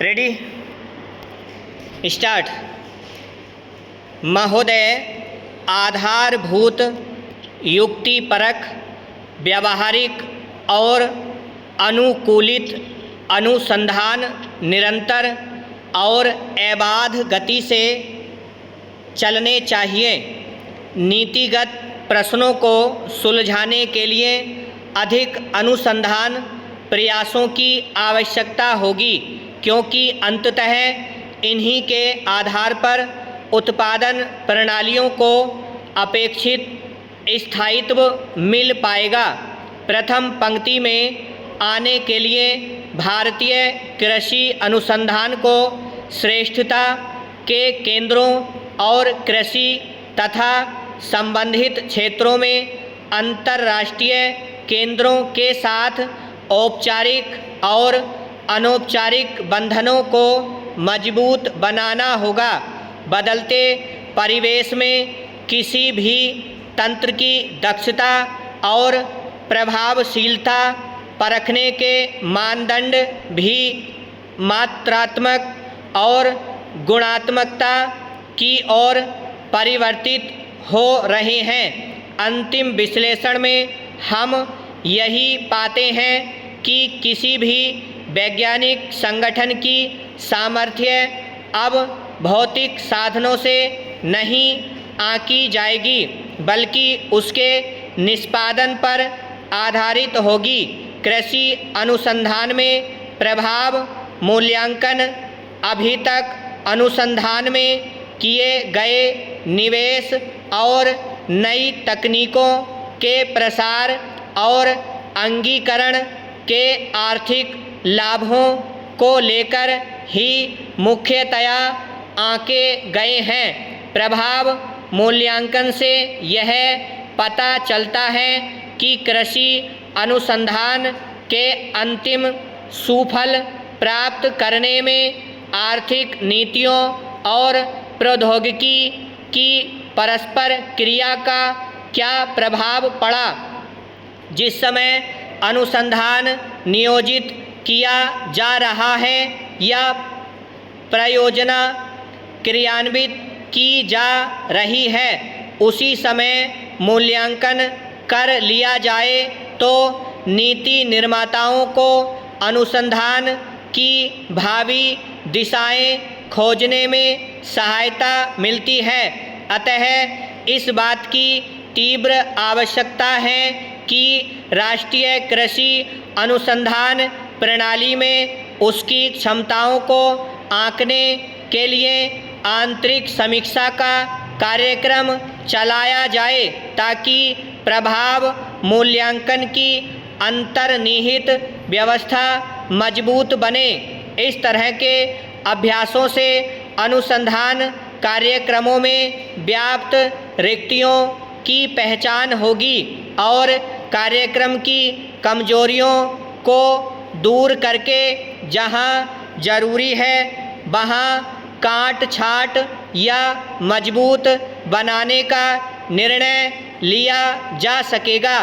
Ready start. महोदय, आधारभूत, युक्तिपरक, व्यावहारिक और अनुकूलित अनुसंधान निरंतर और अबाध गति से चलने चाहिए। नीतिगत प्रश्नों को सुलझाने के लिए अधिक अनुसंधान प्रयासों की आवश्यकता होगी, क्योंकि अंततः इन्हीं के आधार पर उत्पादन प्रणालियों को अपेक्षित स्थायित्व मिल पाएगा। प्रथम पंक्ति में आने के लिए भारतीय कृषि अनुसंधान को श्रेष्ठता के केंद्रों और कृषि तथा संबंधित क्षेत्रों में अंतर्राष्ट्रीय केंद्रों के साथ औपचारिक और अनौपचारिक बंधनों को मजबूत बनाना होगा। बदलते परिवेश में किसी भी तंत्र की दक्षता और प्रभावशीलता परखने के मानदंड भी मात्रात्मक और गुणात्मकता की ओर परिवर्तित हो रहे हैं। अंतिम विश्लेषण में हम यही पाते हैं कि किसी भी वैज्ञानिक संगठन की सामर्थ्य अब भौतिक साधनों से नहीं आंकी जाएगी, बल्कि उसके निष्पादन पर आधारित होगी। कृषि अनुसंधान में प्रभाव मूल्यांकन अभी तक अनुसंधान में किए गए निवेश और नई तकनीकों के प्रसार और अंगीकरण के आर्थिक लाभों को लेकर ही मुख्यतया आंके गए हैं। प्रभाव मूल्यांकन से यह पता चलता है कि कृषि अनुसंधान के अंतिम सुफल प्राप्त करने में आर्थिक नीतियों और प्रौद्योगिकी की परस्पर क्रिया का क्या प्रभाव पड़ा। जिस समय अनुसंधान नियोजित किया जा रहा है या परियोजना क्रियान्वित की जा रही है, उसी समय मूल्यांकन कर लिया जाए तो नीति निर्माताओं को अनुसंधान की भावी दिशाएं खोजने में सहायता मिलती है। अतः इस बात की तीव्र आवश्यकता है कि राष्ट्रीय कृषि अनुसंधान प्रणाली में उसकी क्षमताओं को आंकने के लिए आंतरिक समीक्षा का कार्यक्रम चलाया जाए, ताकि प्रभाव मूल्यांकन की अंतर्निहित व्यवस्था मजबूत बने। इस तरह के अभ्यासों से अनुसंधान कार्यक्रमों में व्याप्त रिक्तियों की पहचान होगी और कार्यक्रम की कमजोरियों को दूर करके जहां जरूरी है वहां काट छांट या मजबूत बनाने का निर्णय लिया जा सकेगा।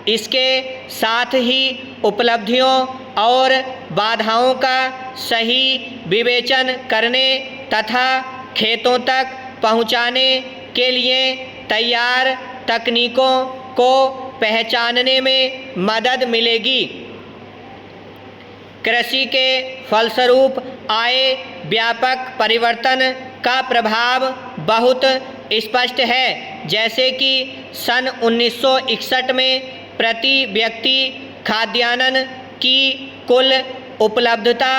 इसके साथ ही उपलब्धियों और बाधाओं का सही विवेचन करने तथा खेतों तक पहुंचाने के लिए तैयार तकनीकों को पहचानने में मदद मिलेगी। कृषि के फलस्वरूप आए व्यापक परिवर्तन का प्रभाव बहुत स्पष्ट है। जैसे कि सन 1961 में प्रति व्यक्ति खाद्यान्न की कुल उपलब्धता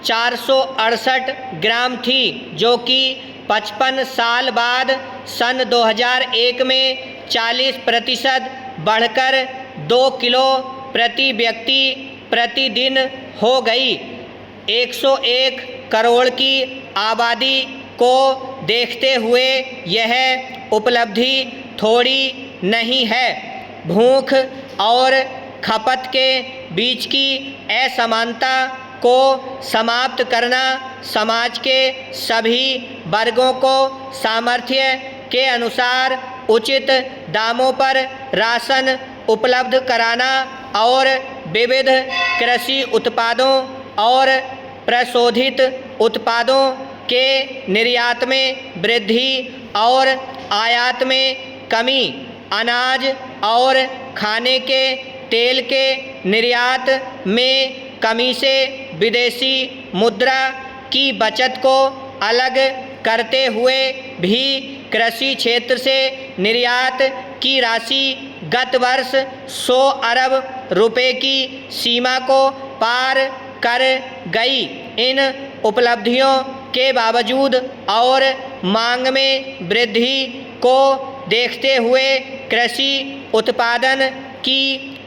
468 ग्राम थी, जो कि 55 साल बाद सन 2001 में 40% बढ़कर 2 किलो प्रति व्यक्ति प्रतिदिन हो गई। 101 करोड़ की आबादी को देखते हुए यह उपलब्धि थोड़ी नहीं है। भूख और खपत के बीच की असमानता को समाप्त करना, समाज के सभी वर्गों को सामर्थ्य के अनुसार उचित दामों पर राशन उपलब्ध कराना और विविध कृषि उत्पादों और प्रशोधित उत्पादों के निर्यात में वृद्धि और आयात में कमी, अनाज और खाने के तेल के निर्यात में कमी से विदेशी मुद्रा की बचत को अलग करते हुए भी कृषि क्षेत्र से निर्यात की राशि गत वर्ष 100 अरब रुपए की सीमा को पार कर गई। इन उपलब्धियों के बावजूद और मांग में वृद्धि को देखते हुए कृषि उत्पादन की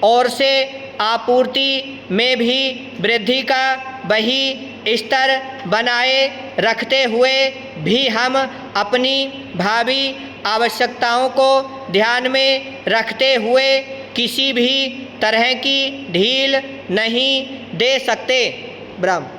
ओर से आपूर्ति में भी वृद्धि का वही स्तर बनाए रखते हुए भी हम अपनी भावी आवश्यकताओं को ध्यान में रखते हुए किसी भी तरह की ढील नहीं दे सकते। ब्रह्म।